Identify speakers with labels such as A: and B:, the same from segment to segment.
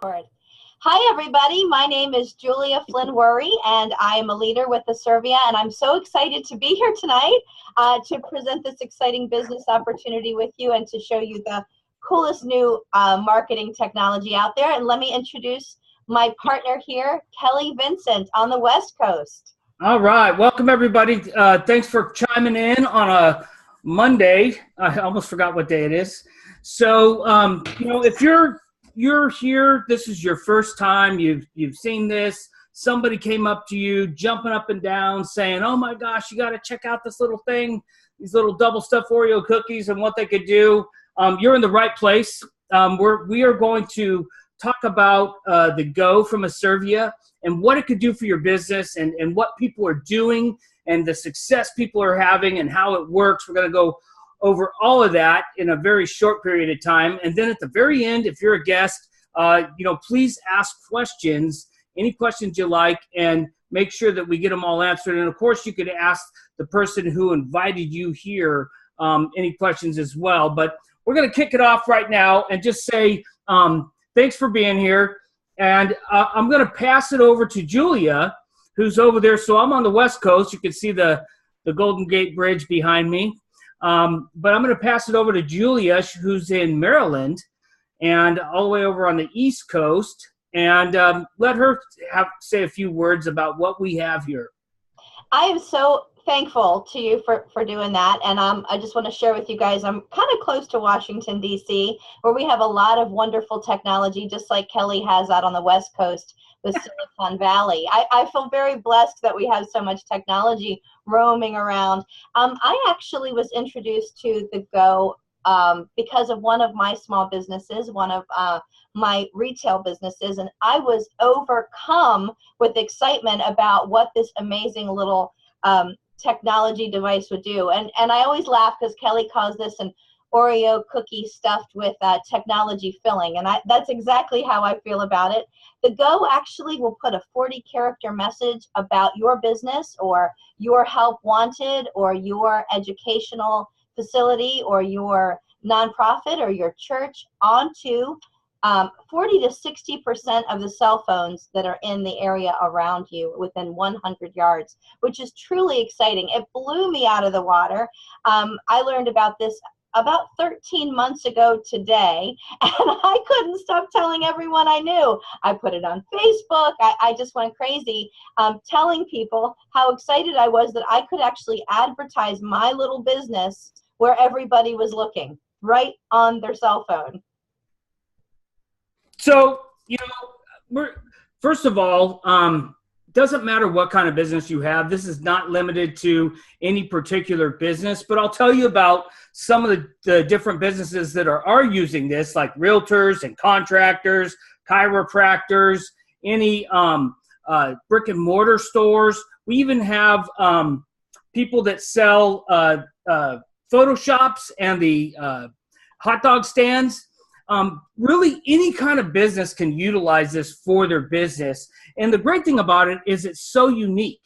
A: Record. Hi, everybody. My name is Julia Flynn Werre, and I am a leader with Asirvia, and I'm so excited to be here tonight to present this exciting business opportunity with you and to show you the coolest new marketing technology out there. And let me introduce my partner here, Kelly Vincent on the West Coast.
B: All right. Welcome, everybody. Thanks for chiming in on a Monday. I almost forgot what day it is. So, if you're here, this is your first time, you've seen this, somebody came up to you, jumping up and down, saying, oh my gosh, you got to check out this little thing, these little double stuffed Oreo cookies and what they could do. You're in the right place. We are going to talk about the Go from Asirvia and what it could do for your business and what people are doing and the success people are having and how it works. We're going to go over all of that in a very short period of time. And then at the very end, if you're a guest, please ask questions, any questions you like, and make sure that we get them all answered. And of course, you could ask the person who invited you here any questions as well. But we're going to kick it off right now and just say thanks for being here. And I'm going to pass it over to Julia, who's over there. So I'm on the West Coast. You can see the Golden Gate Bridge behind me. But I'm going to pass it over to Julia, who's in Maryland and all the way over on the East Coast, and let her say a few words about what we have here.
A: I am so thankful to you for doing that. And I just want to share with you guys, I'm kind of close to Washington, D.C., where we have a lot of wonderful technology, just like Kelly has out on the West Coast with Silicon Valley. I feel very blessed that we have so much technology roaming around. I actually was introduced to the Go because of one of my small businesses, one of my retail businesses, and I was overcome with excitement about what this amazing little technology device would do. And I always laugh because Kelly calls this an Oreo cookie stuffed with technology filling, and that's exactly how I feel about it. The Go actually will put a 40-character message about your business or your help wanted or your educational facility or your nonprofit or your church onto 40 to 60% of the cell phones that are in the area around you within 100 yards, which is truly exciting. It blew me out of the water. I learned about this about 13 months ago today, and I couldn't stop telling everyone I knew. I put it on Facebook. I just went crazy telling people how excited I was that I could actually advertise my little business where everybody was looking, right on their cell phone.
B: So, first of all, doesn't matter what kind of business you have. This is not limited to any particular business, but I'll tell you about some of the different businesses that are using this, like realtors and contractors, chiropractors, any brick and mortar stores. We even have people that sell photo shops and the hot dog stands. Really, any kind of business can utilize this for their business. And the great thing about it is it's so unique.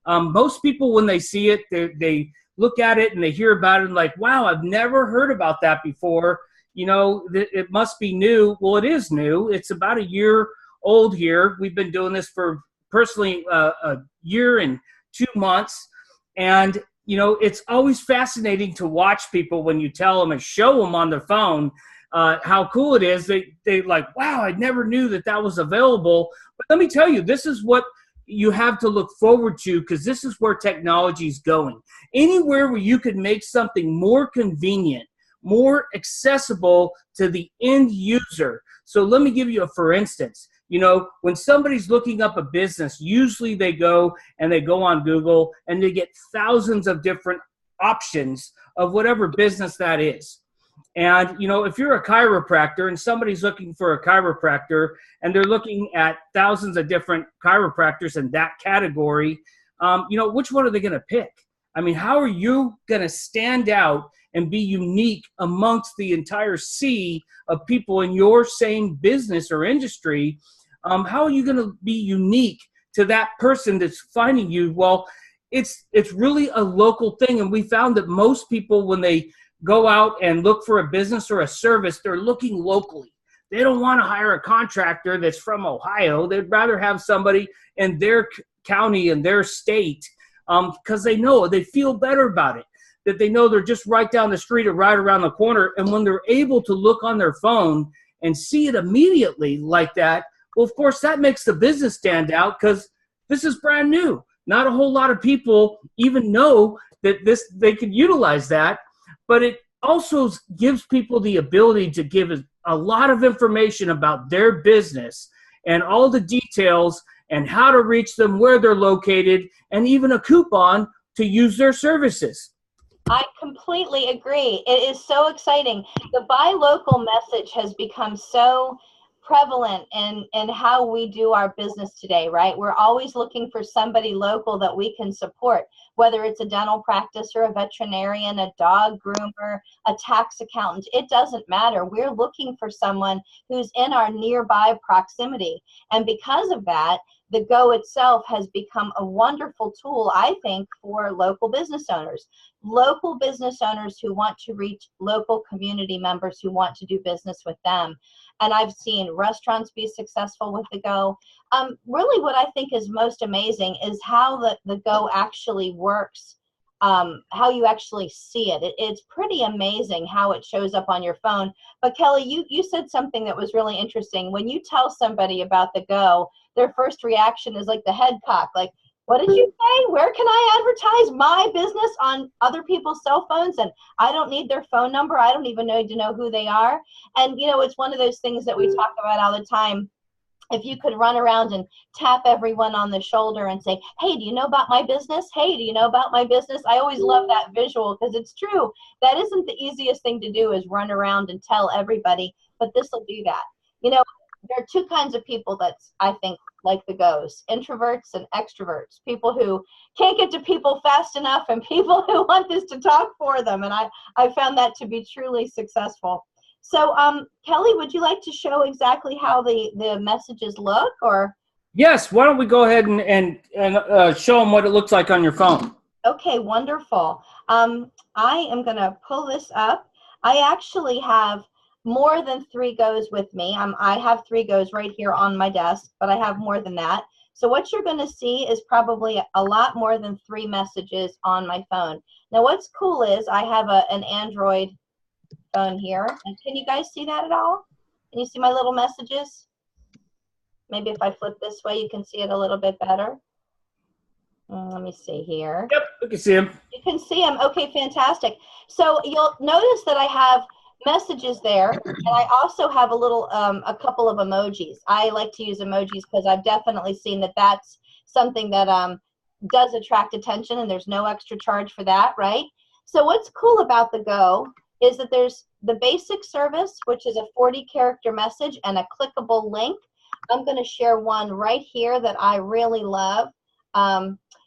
B: Most people, when they see it, they look at it and they hear about it and like, wow, I've never heard about that before. It must be new. Well, it is new. It's about a year old here. We've been doing this for personally a year and 2 months. And, it's always fascinating to watch people when you tell them and show them on their phone how cool it is. They like, wow, I never knew that was available. But let me tell you, this is what you have to look forward to, because this is where technology is going. Anywhere where you could make something more convenient, more accessible to the end user. So let me give you for instance. When somebody's looking up a business, usually they go on Google and they get thousands of different options of whatever business that is. And, if you're a chiropractor and somebody's looking for a chiropractor and they're looking at thousands of different chiropractors in that category, which one are they going to pick? I mean, how are you going to stand out and be unique amongst the entire sea of people in your same business or industry? How are you going to be unique to that person that's finding you? Well, it's really a local thing. And we found that most people, when they go out and look for a business or a service, they're looking locally. they don't want to hire a contractor that's from Ohio. They'd rather have somebody in their county and their state, because they feel better about it, that they know they're just right down the street or right around the corner. And when they're able to look on their phone and see it immediately like that, well, of course, that makes the business stand out, because this is brand new. Not a whole lot of people even know that they could utilize that, but it also gives people the ability to give a lot of information about their business and all the details and how to reach them, where they're located, and even a coupon to use their services.
A: I completely agree. It is so exciting. The buy local message has become so prevalent in how we do our business today, right? We're always looking for somebody local that we can support, whether it's a dental practice or a veterinarian, a dog groomer, a tax accountant. It doesn't matter. We're looking for someone who's in our nearby proximity. And because of that, the Go itself has become a wonderful tool, I think, for local business owners. Local business owners who want to reach local community members who want to do business with them. And I've seen restaurants be successful with the Go. Really what I think is most amazing is how the Go actually works, how you actually see it. It's pretty amazing how it shows up on your phone. But Kelly, you said something that was really interesting. When you tell somebody about the Go, their first reaction is like the head cock, like, what did you say? Where can I advertise my business on other people's cell phones? And I don't need their phone number. I don't even need to know who they are. And, it's one of those things that we talk about all the time. If you could run around and tap everyone on the shoulder and say, hey, do you know about my business? Hey, do you know about my business? I always love that visual, because it's true. That isn't the easiest thing to do, is run around and tell everybody, but this will do that. There are two kinds of people that's, I think, like the Goes: introverts and extroverts, people who can't get to people fast enough, and people who want this to talk for them. And I found that to be truly successful. So, Kelly, would you like to show exactly how the messages look, or?
B: Yes, why don't we go ahead and show them what it looks like on your phone.
A: Okay, wonderful. I am going to pull this up. I actually have more than 3 Goes with me. I have 3 Goes right here on my desk, but I have more than that. So what you're going to see is probably a lot more than 3 messages on my phone. Now, what's cool is I have an Android phone here. And can you guys see that at all? Can you see my little messages? Maybe if I flip this way, you can see it a little bit better. Let me see here.
B: Yep, we can see them.
A: You can see them. Okay, fantastic. So you'll notice that I have messages there, and I also have a couple of emojis. I like to use emojis because I've definitely seen that that's something that does attract attention, and there's no extra charge for that, right? So what's cool about the Go is that there's the basic service, which is a 40-character message and a clickable link. I'm going to share one right here that I really love.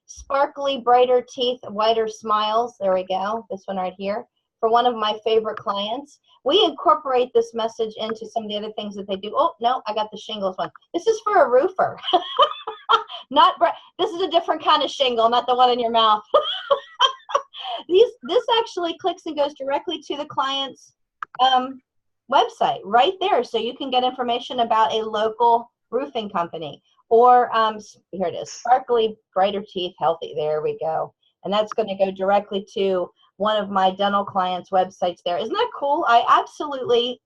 A: Sparkly, brighter teeth, whiter smiles. There we go. This one right here. For one of my favorite clients. We incorporate this message into some of the other things that they do. Oh, no, I got the shingles one. This is for a roofer. This is a different kind of shingle, not the one in your mouth. This actually clicks and goes directly to the client's website right there. So you can get information about a local roofing company. Or here it is, sparkly, brighter teeth, healthy. There we go. And that's going to go directly to one of my dental clients' websites there. Isn't that cool? I absolutely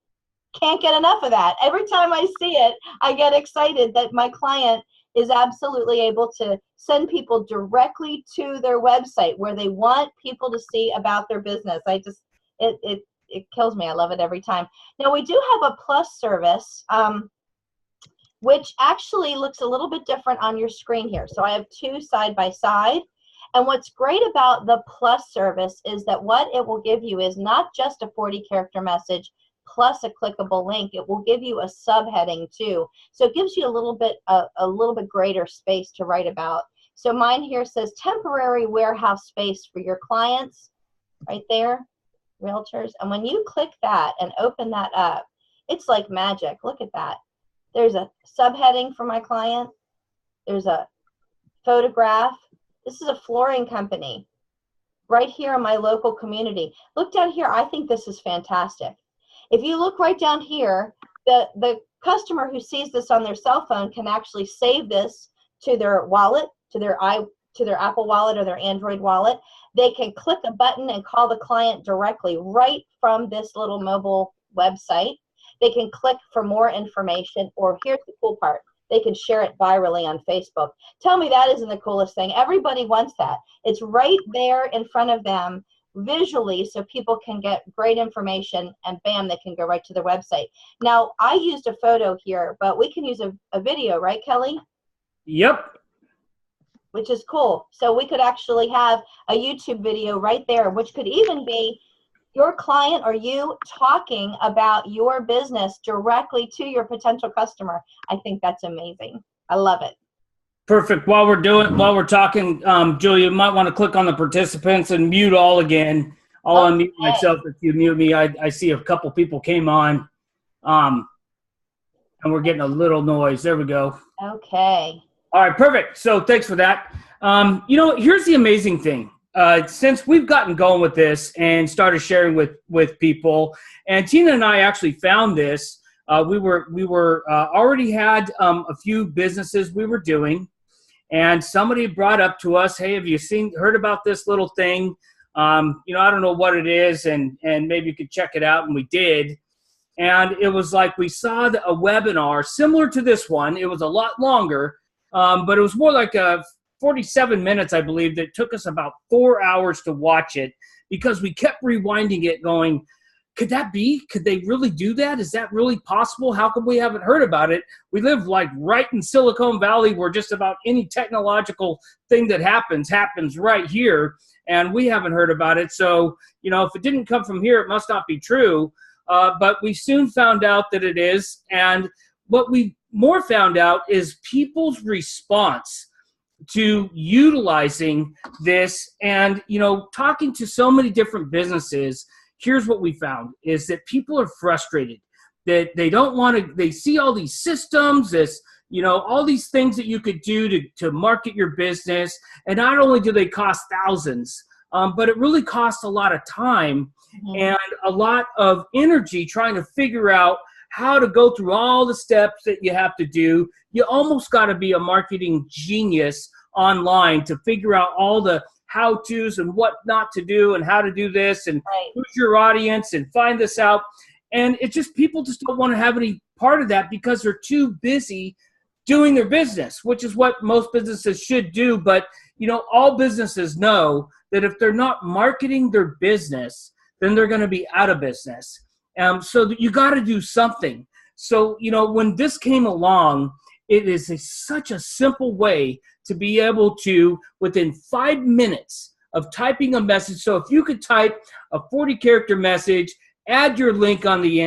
A: can't get enough of that. Every time I see it, I get excited that my client is absolutely able to send people directly to their website where they want people to see about their business. It kills me. I love it every time. Now, we do have a plus service, which actually looks a little bit different on your screen here. So I have 2 side by side. And what's great about the plus service is that what it will give you is not just a 40-character message plus a clickable link. It will give you a subheading too. So it gives you a little bit greater space to write about. So mine here says temporary warehouse space for your clients, right there, realtors. And when you click that and open that up, it's like magic. Look at that. There's a subheading for my client. There's a photograph. This is a flooring company right here in my local community. Look down here. I think this is fantastic. If you look right down here, the customer who sees this on their cell phone can actually save this to their wallet, to their Apple Wallet or their Android wallet. They can click a button and call the client directly right from this little mobile website. They can click for more information, or here's the cool part, they can share it virally on Facebook. Tell me that isn't the coolest thing. Everybody wants that. It's right there in front of them visually, so people can get great information, and bam, they can go right to their website. Now, I used a photo here, but we can use a video, right, Kelly?
B: Yep.
A: Which is cool. So we could actually have a YouTube video right there, which could even be your client or you talking about your business directly to your potential customer. I think that's amazing. I love it.
B: Perfect. While we're talking, Julia, you might want to click on the participants and mute all again. I'll unmute myself if you mute me. I see a couple people came on, and we're getting a little noise. There we go.
A: Okay.
B: All right, perfect. So thanks for that. Here's the amazing thing. Since we've gotten going with this and started sharing with people, and Tina and I actually found this, we were already had a few businesses we were doing, and somebody brought up to us, hey, have you heard about this little thing? I don't know what it is, and maybe you could check it out, and we did. And it was like we saw a webinar similar to this one. It was a lot longer, but it was more like 47 minutes, I believe, that took us about 4 hours to watch it, because we kept rewinding it going, could that be? Could they really do that? Is that really possible? How come we haven't heard about it? We live like right in Silicon Valley, where just about any technological thing that happens right here, and we haven't heard about it. So, if it didn't come from here, it must not be true. But we soon found out that it is. And what we more found out is people's response to utilizing this, and talking to so many different businesses. Here's what we found is that people are frustrated that they don't want to, they see all these systems, all these things that you could do to market your business. And not only do they cost thousands, but it really costs a lot of time and a lot of energy trying to figure out how to go through all the steps that you have to do. You almost got to be a marketing genius online to figure out all the how-tos and what not to do and how to do this and who's your audience and find this out. And it's just, people just don't want to have any part of that because they're too busy doing their business, which is what most businesses should do. But, all businesses know that if they're not marketing their business, then they're going to be out of business. So that you got to do something. So, when this came along, it is such a simple way to be able to, within 5 minutes of typing a message. So if you could type a 40-character message, add your link on the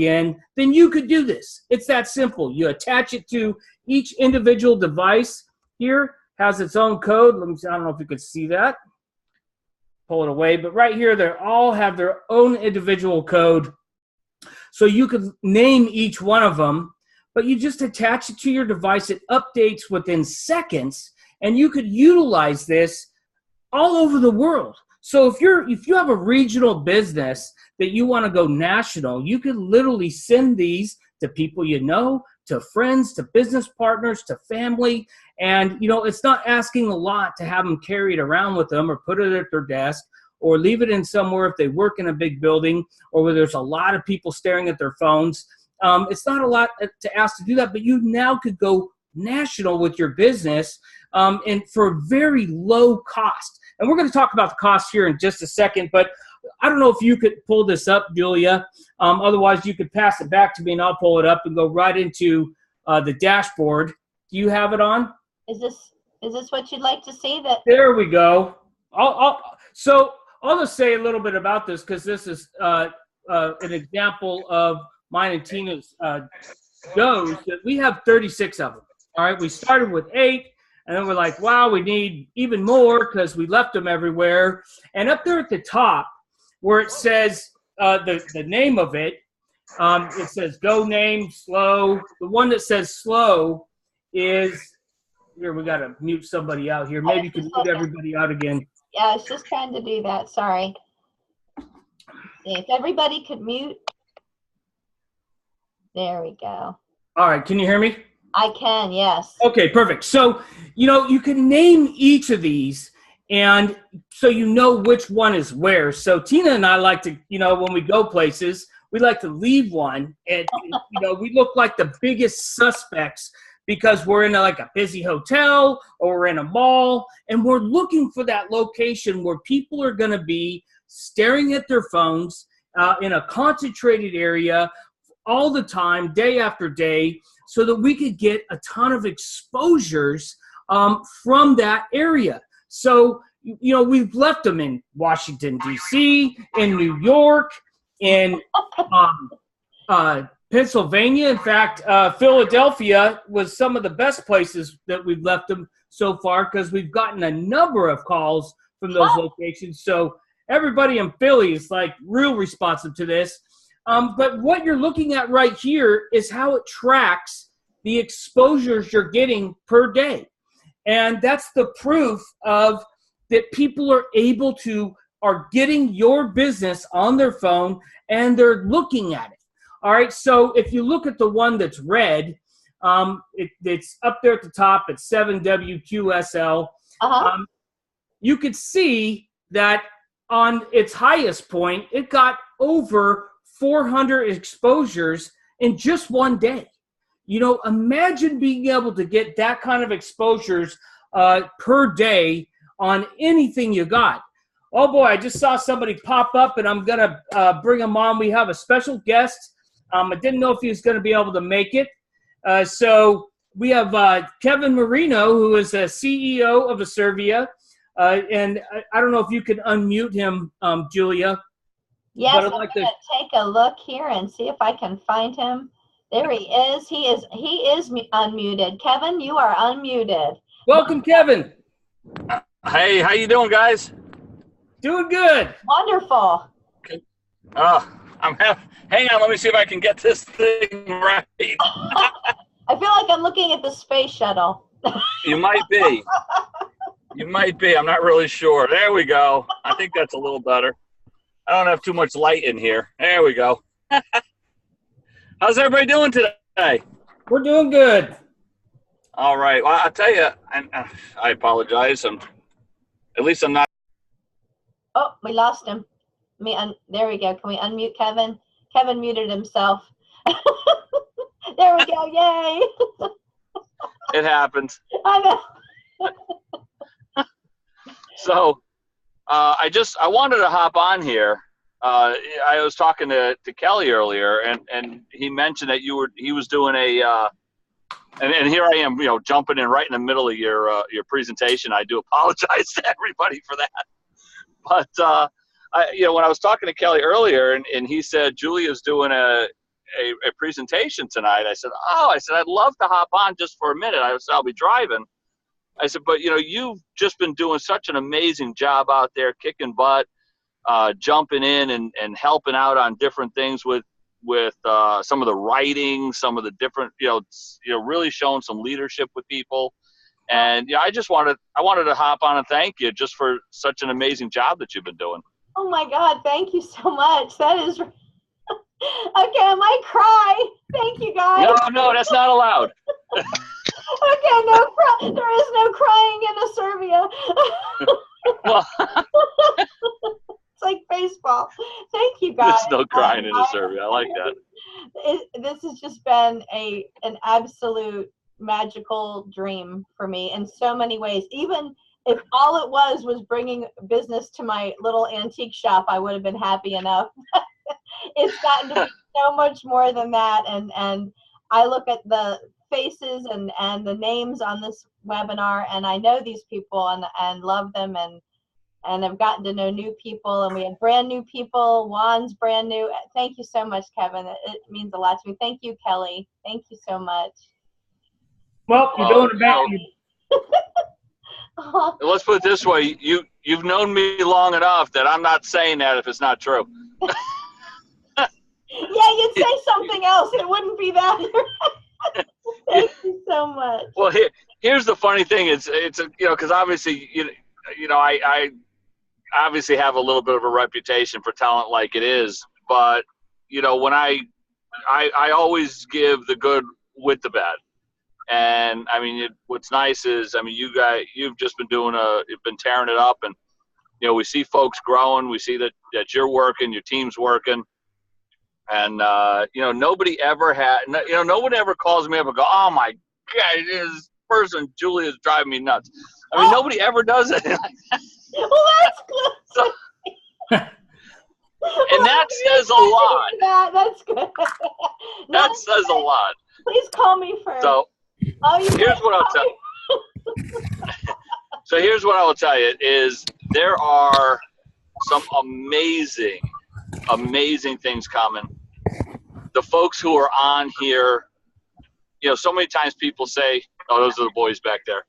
B: end, then you could do this. It's that simple. You attach it to each individual device. Here has its own code. I don't know if you could see that. Pull it away. But right here, they all have their own individual code. So you could name each one of them, but you just attach it to your device. It updates within seconds, and you could utilize this all over the world. So if you have a regional business that you want to go national, you could literally send these to people to friends, to business partners, to family. And, it's not asking a lot to have them carried around with them or put it at their desk or leave it in somewhere if they work in a big building or where there's a lot of people staring at their phones. It's not a lot to ask to do that, but you now could go national with your business and for very low cost. And we're going to talk about the cost here in just a second, but I don't know if you could pull this up, Julia. Otherwise, you could pass it back to me and I'll pull it up and go right into the dashboard. Do you have it on?
A: Is this what you'd like to see?
B: There we go. So I'll just say a little bit about this because this is an example of mine and Tina's goes that we have 36 of them. All right, we started with 8, and then we're like, wow, we need even more because we left them everywhere. And up there at the top, where it says the name of it, it says go name slow. The one that says slow is here. We got to mute somebody out here. Maybe you can mute everybody out again.
A: Yeah, I was just trying to do that. Sorry. If everybody could mute. There we go.
B: All right, can you hear me?
A: I can, yes.
B: Okay, perfect. So, you can name each of these, and so you know which one is where. So Tina and I like to, when we go places, we like to leave one, and, we look like the biggest suspects because we're in like a busy hotel or we're in a mall, and we're looking for that location where people are going to be staring at their phones in a concentrated area all the time, day after day, so that we could get a ton of exposures from that area. So, we've left them in Washington, D.C., in New York, in Pennsylvania. In fact, Philadelphia was some of the best places that we've left them so far because we've gotten a number of calls from those locations. So everybody in Philly is like real responsive to this. But what you're looking at right here is how it tracks the exposures you're getting per day. And that's the proof of that people are getting your business on their phone and they're looking at it. All right. So if you look at the one that's red, it's up there at the top at 7WQSL. You could see that on its highest point, it got over 400 exposures in just one day. Imagine being able to get that kind of exposures per day on anything you got. Oh boy, I just saw somebody pop up and I'm going to bring him on. We have a special guest. I didn't know if he was going to be able to make it. So we have Kevin Marino, who is a CEO of Asirvia. And I don't know if you can unmute him, Julia.
A: Yes, I'm going to take a look here and see if I can find him. There he is. He is unmuted. Kevin, you are unmuted.
B: Welcome, Kevin.
C: Hey, how you doing, guys?
B: Doing good.
A: Wonderful.
C: Okay. Hang on, let me see if I can get this thing right.
A: I feel like I'm looking at the space shuttle.
C: You might be. You might be. I'm not really sure. There we go. I think that's a little better. I don't have too much light in here. There we go. How's everybody doing today?
B: We're doing good.
C: All right. Well, I'll tell you, I apologize. At least I'm not.
A: Oh, we lost him. There we go. Can we unmute Kevin? Kevin muted himself. There we go. Yay.
C: It happens.
A: I know.
C: So I wanted to hop on here. I was talking to Kelly earlier, and he mentioned that he was doing and here I am, jumping in right in the middle of your presentation. I do apologize to everybody for that. But when I was talking to Kelly earlier, and he said Julia's doing a presentation tonight, I said, I'd love to hop on just for a minute. I said, I'll be driving. I said, but you've just been doing such an amazing job out there, kicking butt, jumping in and helping out on different things with some of the writing, some of the different, really showing some leadership with people. And I wanted to hop on and thank you just for such an amazing job that you've been doing.
A: Oh my God, thank you so much. That is okay. I might cry. Thank you, guys.
C: No, that's not allowed.
A: Okay, there is no crying in Asirvia.
C: Well,
A: it's like baseball. Thank you, guys.
C: There's no crying in Asirvia. I like that.
A: This has just been an absolute magical dream for me in so many ways. Even if all it was bringing business to my little antique shop, I would have been happy enough. It's gotten to be so much more than that, and I look at the faces and the names on this webinar, and I know these people and love them, and I've gotten to know new people, and we have brand new people. Juan's brand new. Thank you so much, Kevin. It means a lot to me. Thank you, Kelly. Thank you so much.
B: Well, you're doing about
C: Let's put it this way: you've known me long enough that I'm not saying that if it's not true.
A: Yeah, you'd say something else. It wouldn't be that. Thank you so much.
C: Well, here's the funny thing: it's because obviously I obviously have a little bit of a reputation for talent like it is, but when I I always give the good with the bad. And I mean, what's nice is, I mean, you've just been you've been tearing it up, and we see folks growing. We see that you're working, your team's working, and no one ever calls me up and go, "Oh my God, this person Julie is driving me nuts." I mean, nobody ever does it.
A: Well, that's good.
C: So, and that says a lot.
A: That's good.
C: That says a lot.
A: Please call me first.
C: So here's what I'll tell you. So here's what I will tell you is there are some amazing, amazing things coming. The folks who are on here, so many times people say, "Oh, those are the boys back there."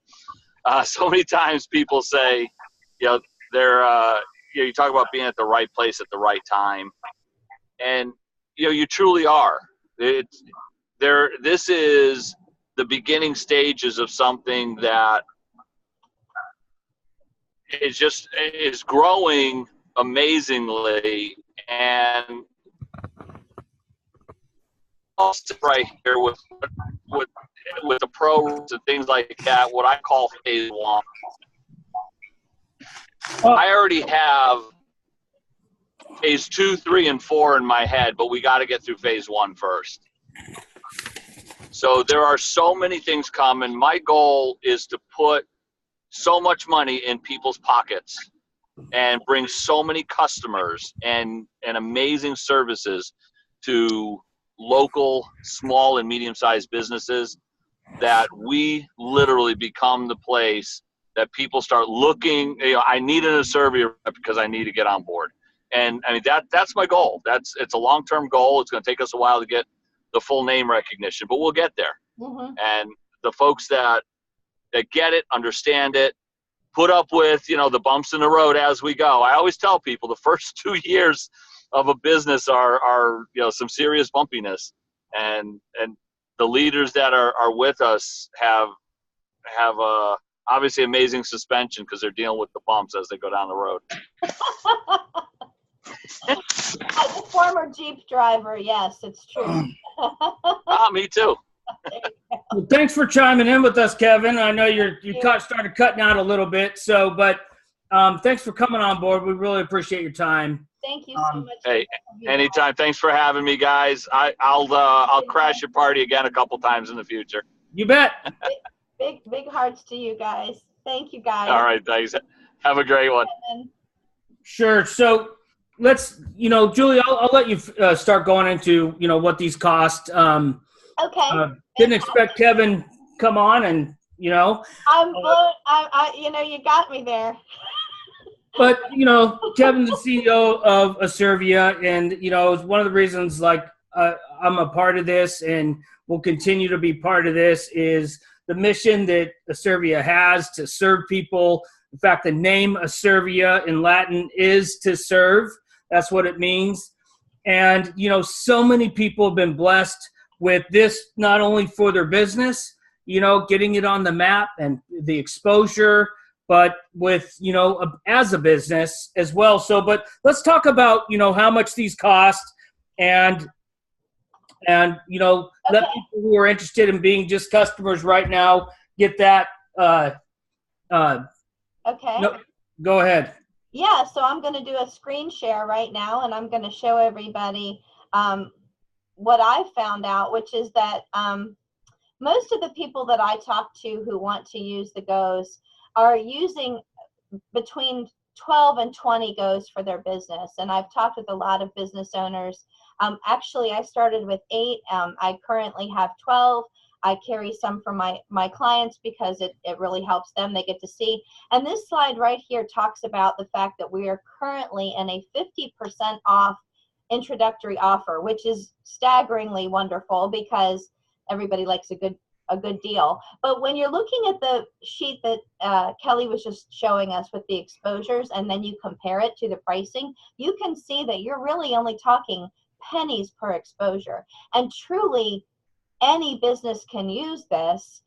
C: So many times people say, they're, you talk about being at the right place at the right time, and you truly are. This is the beginning stages of something that is growing amazingly, and I'll sit right here with the pros and things like that. What I call phase one. I already have phase 2, 3, and 4 in my head, but we got to get through phase 1 first. So there are so many things coming. My goal is to put so much money in people's pockets and bring so many customers and amazing services to local, small, and medium-sized businesses that we literally become the place that people start looking. I need an Asirvia because I need to get on board. And I mean, that's my goal. It's a long-term goal. It's going to take us a while to get the full name recognition, but we'll get there.
A: Mm-hmm.
C: And the folks that get it, understand it, put up with, the bumps in the road as we go. I always tell people the first 2 years of a business are some serious bumpiness, and the leaders that are with us have obviously amazing suspension because they're dealing with the bumps as they go down the road.
A: As a former Jeep driver, yes, it's true.
C: Me too.
B: Well, thanks for chiming in with us, Kevin. I know you started cutting out a little bit, but thanks for coming on board. We really appreciate your time.
A: Thank you so much.
C: Hey, anytime. Thanks for having me, guys. I'll crash your party again a couple times in the future.
B: You bet.
A: Big hearts to you guys. Thank you, guys.
C: All right, thanks. Have a great one.
B: Sure. So let's, Julie, I'll let you start going into, what these cost.
A: Okay.
B: Didn't expect Kevin come on, and
A: I'm blown. You got me there.
B: But Kevin, the CEO of Asirvia, and is one of the reasons I'm a part of this and will continue to be part of this is the mission that Asirvia has to serve people. In fact, the name Asirvia in Latin is to serve. That's what it means. And so many people have been blessed with this, not only for their business, getting it on the map and the exposure, but with, as a business as well. So, but let's talk about, how much these cost and let people who are interested in being just customers right now get that.
A: Okay.
B: No, go ahead.
A: Yeah, so I'm going to do a screen share right now, and I'm going to show everybody what I found out, which is that most of the people that I talk to who want to use the GOs are using between 12 and 20 GOs for their business. And I've talked with a lot of business owners. Actually, I started with 8. I currently have 12. I carry some for my clients because it really helps them. They get to see. And this slide right here talks about the fact that we are currently in a 50% off introductory offer, which is staggeringly wonderful because everybody likes a good deal. But when you're looking at the sheet that Kelly was just showing us with the exposures, and then you compare it to the pricing, you can see that you're really only talking pennies per exposure. And truly, any business can use this.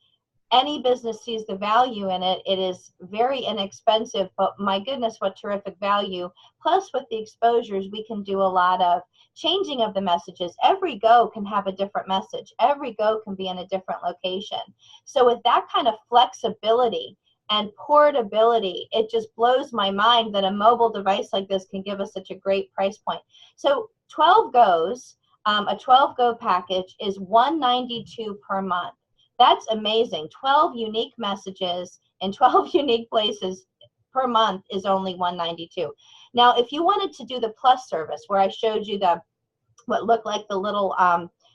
A: any business sees the value in it. It is very inexpensive, but my goodness, what terrific value. Plus with the exposures, we can do a lot of changing of the messages. Every go can have a different message. Every go can be in a different location. So with that kind of flexibility and portability, it just blows my mind that a mobile device like this can give us such a great price point. So 12 goes, a 12 go package is $192 per month. That's amazing. 12 unique messages in 12 unique places per month is only $192. Now, if you wanted to do the plus service where I showed you the what looked like the little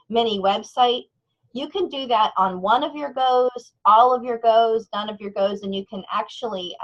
A: mini website, you can do that on one of your goes, all of your goes, none of your goes, and you can actually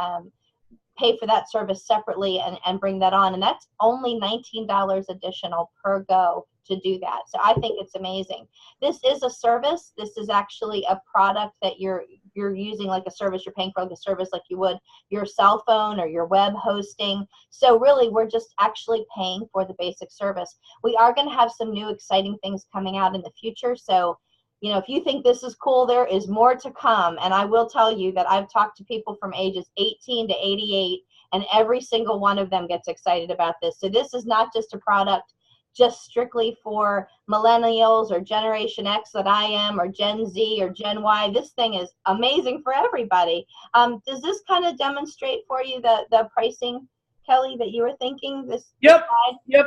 A: pay for that service separately and bring that on. And that's only $19 additional per go to do that. So I think it's amazing. This is a service. This is actually a product that you're using like a service. You're paying for like a service like you would your cell phone or your web hosting. So really, we're just actually paying for the basic service. We are going to have some new exciting things coming out in the future. So, you know, if you think this is cool, there is more to come. And I will tell you that I've talked to people from ages 18 to 88, and every single one of them gets excited about this. So this is not just a product just strictly for millennials or Generation X that I am, or Gen Z or Gen Y. This thing is amazing for everybody. Does this kind of demonstrate for you the pricing, Kelly, that you were thinking?
B: Yep,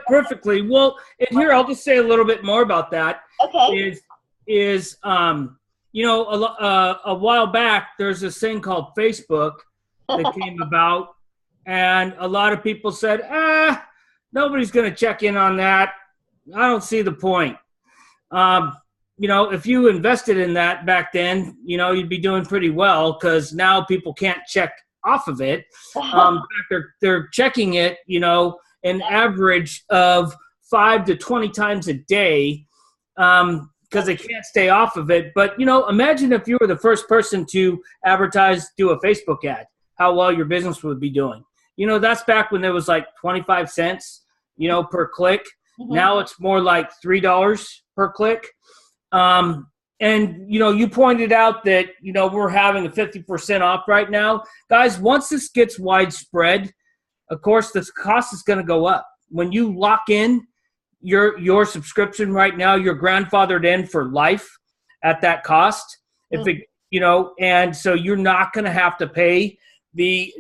B: perfectly. Well, and here I'll just say a little bit more about that.
A: Okay.
B: You know, a while back, there's this thing called Facebook that came about, and a lot of people said, nobody's going to check in on that. I don't see the point. You know, if you invested in that back then, you know, you'd be doing pretty well, because now people can't check off of it. In fact, they're checking it, you know, an average of 5 to 20 times a day, because they can't stay off of it. But, you know, imagine if you were the first person to do a Facebook ad, how well your business would be doing. You know, that's back when there was like 25 cents, you know, per click. Mm-hmm. Now it's more like $3 per click. And, you know, you pointed out that, you know, we're having a 50% off right now. Guys, once this gets widespread, of course, the cost is going to go up. When you lock in your subscription right now, you're grandfathered in for life at that cost. If it, you know, and so you're not going to have to pay the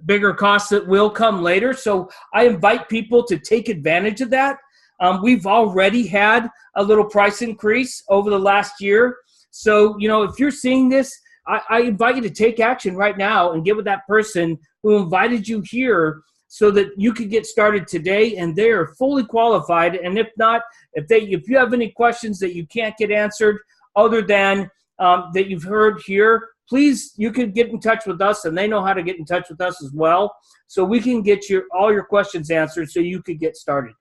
B: bigger costs that will come later. So I invite people to take advantage of that. We've already had a little price increase over the last year. So, you know, if you're seeing this, I invite you to take action right now and get with that person who invited you here so that you could get started today, and they are fully qualified. And if not, if you have any questions that you can't get answered other than that you've heard here, please, you can get in touch with us, and they know how to get in touch with us as well, so we can get all your questions answered so you could get started.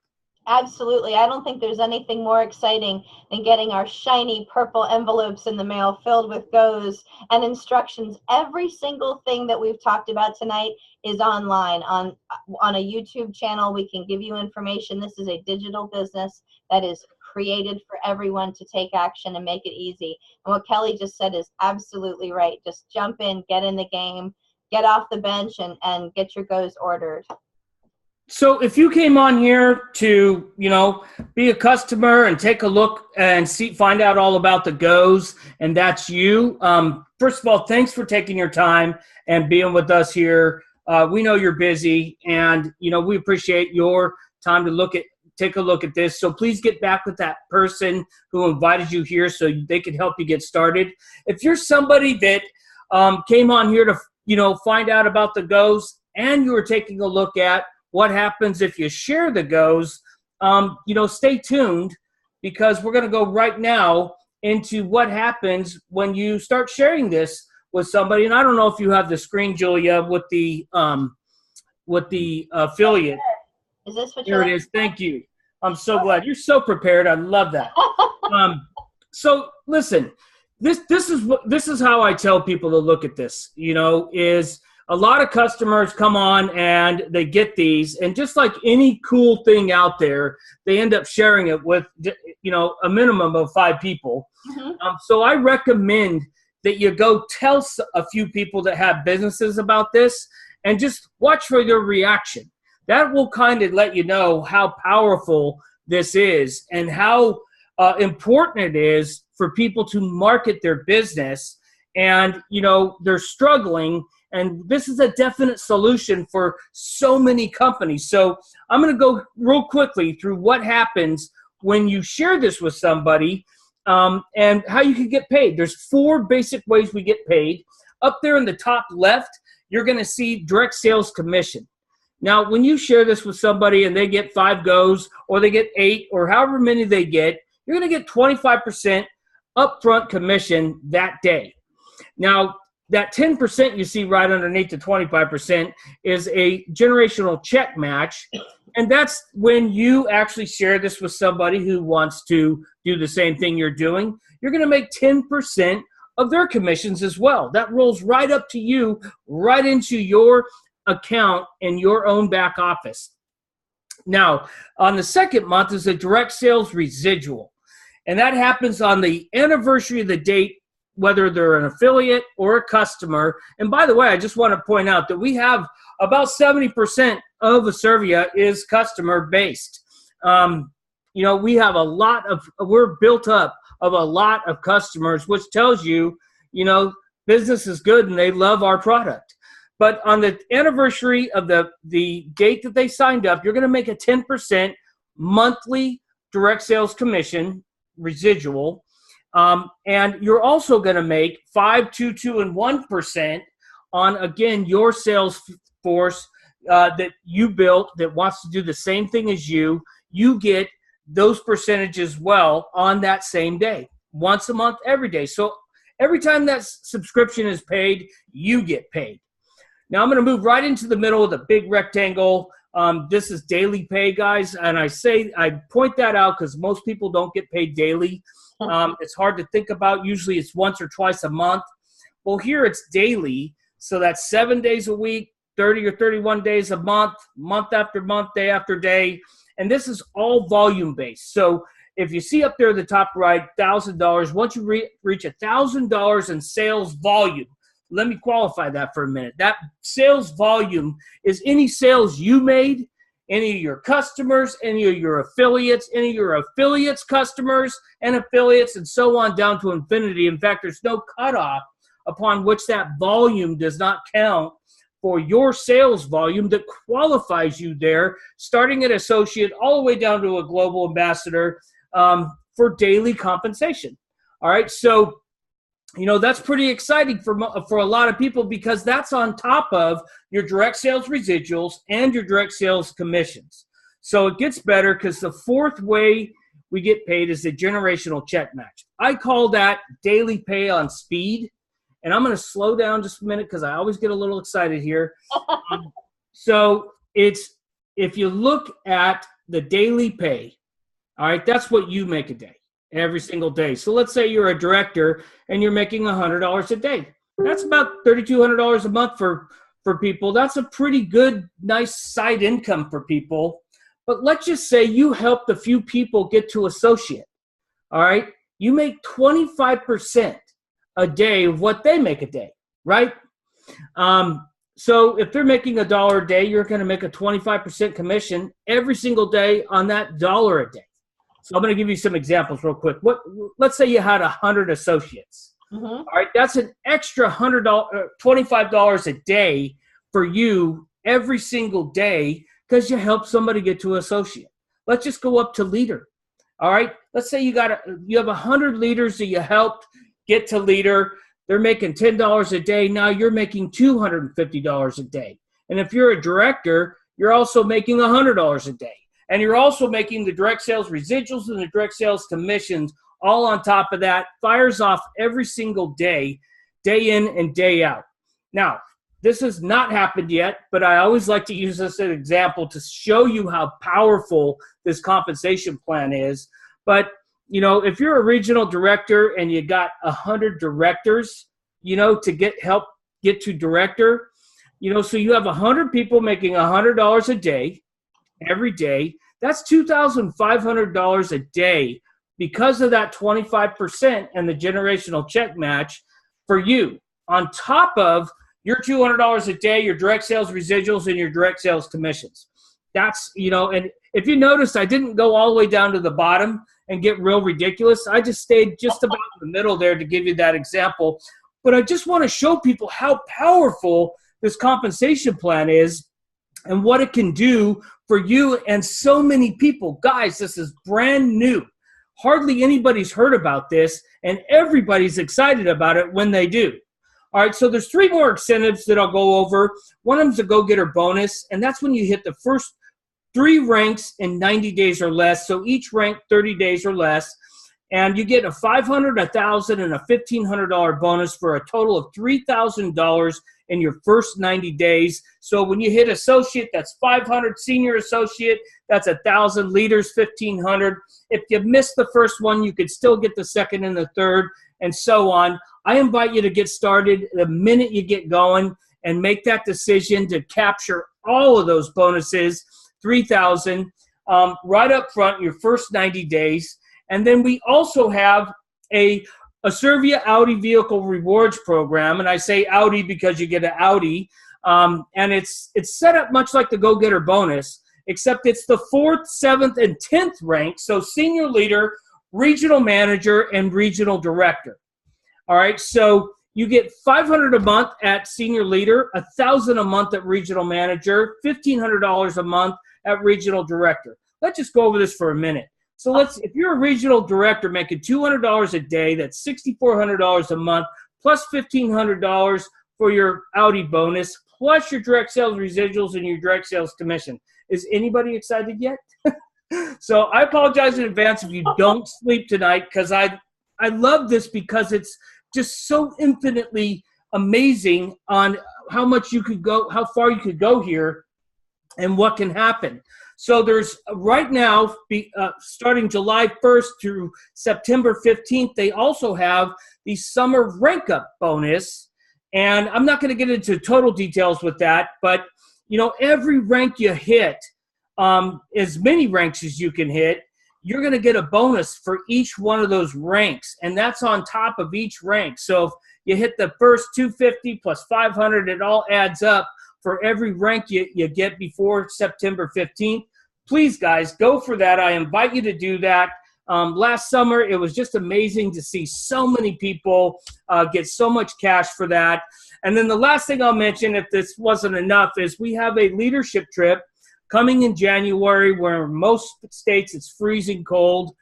A: Absolutely. I don't think there's anything more exciting than getting our shiny purple envelopes in the mail filled with goes and instructions. Every single thing that we've talked about tonight is online on a YouTube channel. We can give you information. This is a digital business that is created for everyone to take action and make it easy. And what Kelly just said is absolutely right. Just jump in, get in the game, get off the bench, and get your goes ordered.
B: So if you came on here to, you know, be a customer and take a look and find out all about the goes, and that's you, first of all, thanks for taking your time and being with us here. We know you're busy, and, you know, we appreciate your time to take a look at this. So please get back with that person who invited you here so they can help you get started. If you're somebody that came on here to, you know, find out about the goes, and you were taking a look at what happens if you share the goes, you know, stay tuned, because we're going to go right now into what happens when you start sharing this with somebody. And I don't know if you have the screen, Julia, with the affiliate.
A: Is this what
B: Here it is. Thank you. I'm so glad. You're so prepared. I love that. So listen, this is how I tell people to look at this, you know, is a lot of customers come on and they get these, and just like any cool thing out there, they end up sharing it with, you know, a minimum of 5 people. Mm-hmm. So I recommend that you go tell a few people that have businesses about this and just watch for their reaction. That will kind of let you know how powerful this is and how important it is for people to market their business. And, they're struggling. And this is a definite solution for so many companies. So I'm going to go real quickly through what happens when you share this with somebody and how you can get paid. There's 4 basic ways we get paid. Up there in the top left, you're going to see direct sales commission. Now, when you share this with somebody and they get 5 goes or they get 8 or however many they get, you're going to get 25% upfront commission that day. Now, that 10% you see right underneath the 25% is a generational check match. And that's when you actually share this with somebody who wants to do the same thing you're doing. You're going to make 10% of their commissions as well. That rolls right up to you, right into your account in your own back office. Now, on the second month is a direct sales residual. And that happens on the anniversary of the date, whether they're an affiliate or a customer. And by the way, I just want to point out that we have about 70% of Asirvia is customer based. We have we're built up of a lot of customers, which tells you, business is good and they love our product. But on the anniversary of the date that they signed up, you're going to make a 10% monthly direct sales commission residual. And you're also going to make 5, 2, 2, and 1% on, again, your sales force that you built that wants to do the same thing as you. You get those percentages well on that same day, once a month, every day. So every time that subscription is paid, you get paid. Now I'm going to move right into the middle of the big rectangle. This is daily pay, guys. And I point that out because most people don't get paid daily. It's hard to think about. Usually it's once or twice a month. Well, here it's daily. So that's 7 days a week, 30 or 31 days a month, month after month, day after day. And this is all volume based. So if you see up there at the top right, $1,000, once you reach $1,000 in sales volume, let me qualify that for a minute. That sales volume is any sales you made, any of your customers, any of your affiliates, any of your affiliates' customers and affiliates, and so on down to infinity. In fact, there's no cutoff upon which that volume does not count for your sales volume that qualifies you there, starting at associate all the way down to a global ambassador for daily compensation. All right, so that's pretty exciting for a lot of people because that's on top of your direct sales residuals and your direct sales commissions. So it gets better because the 4th way we get paid is the generational check match. I call that daily pay on speed. And I'm going to slow down just a minute because I always get a little excited here. So if you look at the daily pay, all right, that's what you make a day. Every single day. So let's say you're a director and you're making $100 a day. That's about $3,200 a month for people. That's a pretty good, nice side income for people. But let's just say you helped a few people get to associate. All right. You make 25% a day of what they make a day, right? So if they're making $1 a day, you're going to make a 25% commission every single day on that $1 a day. So I'm going to give you some examples real quick. Let's say you had 100 associates. Mm-hmm. All right, that's an extra $25 a day for you every single day because you help somebody get to associate. Let's just go up to leader. All right, let's say you have 100 leaders that you helped get to leader. They're making $10 a day. Now you're making $250 a day. And if you're a director, you're also making $100 a day. And you're also making the direct sales residuals and the direct sales commissions all on top of that. Fires off every single day, day in and day out. Now, this has not happened yet, but I always like to use this as an example to show you how powerful this compensation plan is. But, if you're a regional director and you got 100 directors, to help get to director, so you have 100 people making $100 a day, every day. That's $2,500 a day because of that 25% and the generational check match. for you on top of your $200 a day, your direct sales residuals, and your direct sales commissions. That's, and if you notice, I didn't go all the way down to the bottom and get real ridiculous. I just stayed just about in the middle there to give you that example. But I just want to show people how powerful this compensation plan is and what it can do for you and so many people. Guys, this is brand new. Hardly anybody's heard about this, and everybody's excited about it when they do. All right, so there's 3 more incentives that I'll go over. One of them is a go-getter bonus, and that's when you hit the first 3 ranks in 90 days or less, so each rank 30 days or less, and you get a $500, $1,000, and a $1,500 bonus for a total of $3,000 in your first 90 days. So when you hit associate, that's $500, senior associate, that's $1,000, leaders, $1,500. If you miss the first one, you could still get the second and the third, and so on. I invite you to get started the minute you get going and make that decision to capture all of those bonuses, $3,000, right up front in your first 90 days. And then we also have a Asirvia Audi Vehicle Rewards Program, and I say Audi because you get an Audi, and it's set up much like the Go-Getter bonus, except it's the 4th, 7th, and 10th rank, so senior leader, regional manager, and regional director. All right, so you get $500 a month at senior leader, $1,000 a month at regional manager, $1,500 a month at regional director. Let's just go over this for a minute. So if you're a regional director making $200 a day, that's $6,400 a month, plus $1,500 for your Audi bonus, plus your direct sales residuals and your direct sales commission. Is anybody excited yet? So I apologize in advance if you don't sleep tonight, because I love this because it's just so infinitely amazing on how much you could go, how far you could go here, and what can happen. So there's right now, starting July 1st through September 15th, they also have the summer rank up bonus. And I'm not going to get into total details with that, but every rank you hit, as many ranks as you can hit, you're going to get a bonus for each one of those ranks. And that's on top of each rank. So if you hit the first 250 plus 500, it all adds up for every rank you get before September 15th. Please, guys, go for that. I invite you to do that. Last summer, it was just amazing to see so many people get so much cash for that. And then the last thing I'll mention, if this wasn't enough, is we have a leadership trip coming in January, where in most states it's freezing cold.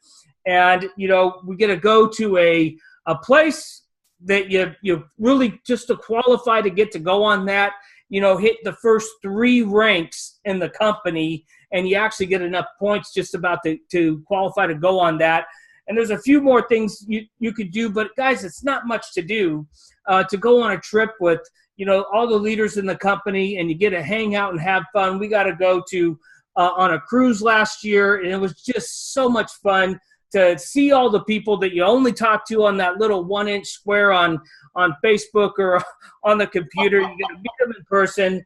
B: And, we get to go to a place that you really, just to qualify to get to go on that, hit the first 3 ranks in the company, and you actually get enough points just about to qualify to go on that. And there's a few more things you could do, but guys, it's not much to do to go on a trip with, all the leaders in the company, and you get to hang out and have fun. We got to go to on a cruise last year, and it was just so much fun to see all the people that you only talk to on that little 1-inch square on Facebook or on the computer. You get to meet them in person.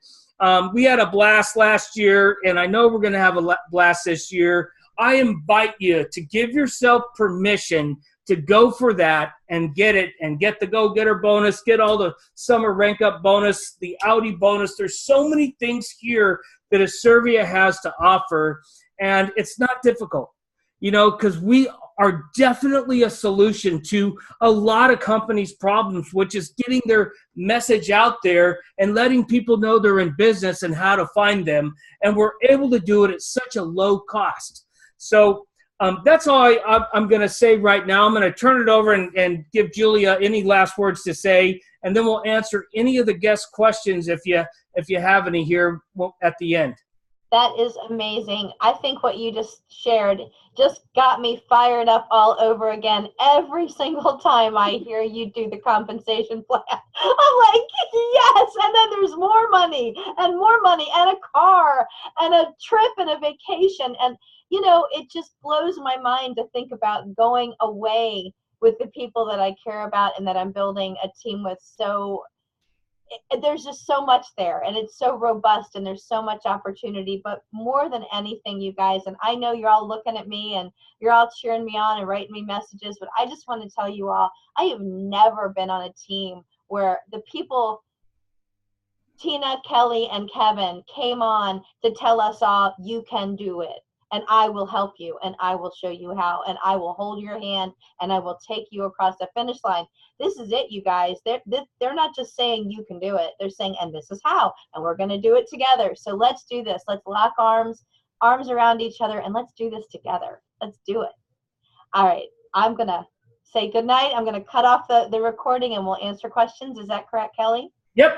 B: We had a blast last year, and I know we're going to have a blast this year. I invite you to give yourself permission to go for that and get it, and get the go-getter bonus, get all the summer rank up bonus, the Audi bonus. There's so many things here that Asirvia has to offer, and it's not difficult, because we are definitely a solution to a lot of companies' problems, which is getting their message out there and letting people know they're in business and how to find them. And we're able to do it at such a low cost. So that's all I'm going to say right now. I'm going to turn it over and give Julia any last words to say, and then we'll answer any of the guest questions if you have any here at the end.
A: That is amazing. I think what you just shared just got me fired up all over again. Every single time I hear you do the compensation plan, I'm like, yes, and then there's more money and a car and a trip and a vacation. And, it just blows my mind to think about going away with the people that I care about and that I'm building a team with so there's just so much there, and it's so robust, and there's so much opportunity. But more than anything, you guys, and I know you're all looking at me and you're all cheering me on and writing me messages, but I just want to tell you all, I have never been on a team where the people, Tina, Kelly, and Kevin, came on to tell us all, you can do it, and I will help you, and I will show you how, and I will hold your hand, and I will take you across the finish line. This is it, you guys. They're not just saying you can do it. They're saying, and this is how, and we're going to do it together. So let's do this. Let's lock arms around each other, and let's do this together. Let's do it. All right. I'm going to say good night. I'm going to cut off the recording, and we'll answer questions. Is that correct, Kelly?
B: Yep.